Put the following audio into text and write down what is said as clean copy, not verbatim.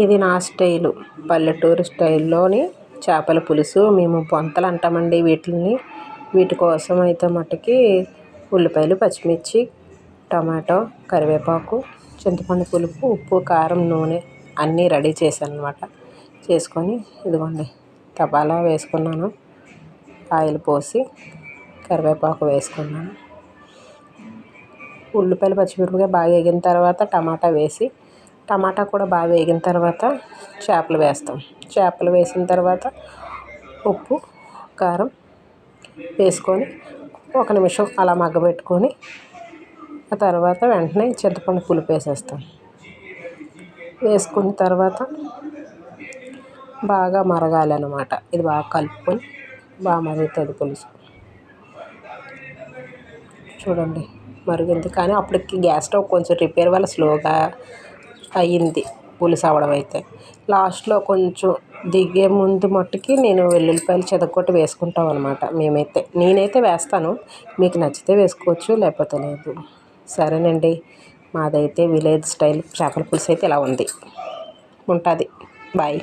ఇది నా స్టైలు, పల్లెటూరు స్టైల్లోని చేపల పులుసు. మేము పొంతలు అంటామండి వీటిని. వీటి కోసం అయితే మట్టుకి ఉల్లిపాయలు, పచ్చిమిర్చి, టమాటో, కరివేపాకు, చింతపండు పులుపు, ఉప్పు, కారం, నూనె అన్నీ రెడీ చేశాను అనమాట. చేసుకొని ఇదిగోండి తపాలా వేసుకున్నాను. ఆయిల్ పోసి కరివేపాకు వేసుకున్నాను. ఉల్లిపాయలు, పచ్చిమిరపకాయ బాగా వేగిన తర్వాత టమాటా వేసి, టమాటా కూడా బాగా వేగిన తర్వాత చేపలు వేస్తాం. చేపలు వేసిన తర్వాత ఉప్పు, కారం వేసుకొని ఒక నిమిషం అలా మగ్గబెట్టుకొని ఆ తర్వాత వెంటనే చింతపండు పులుపు వేసేస్తాం. వేసుకున్న తర్వాత బాగా మరగాలన్నమాట. ఇది బాగా కలుపుకొని బాగా మరుగుతుంది పులుసు. చూడండి మరిగింది, కానీ అప్పటికి గ్యాస్ స్టవ్ కొంచెం రిపేర్ వల్ల స్లోగా అయ్యింది పులుసు అవ్వడం. అయితే లాస్ట్లో కొంచెం దిగే ముందు మట్టుకి నేను వెల్లుల్లిపాయలు చెదగొట్టి వేసుకుంటాం అనమాట. నేనైతే వేస్తాను. మీకు నచ్చితే వేసుకోవచ్చు, లేకపోతే లేదు. సరేనండి, మాదైతే విలేజ్ స్టైల్ చేపల పులుసు అయితే ఇలా ఉంది. ఉంటుంది. బాయ్.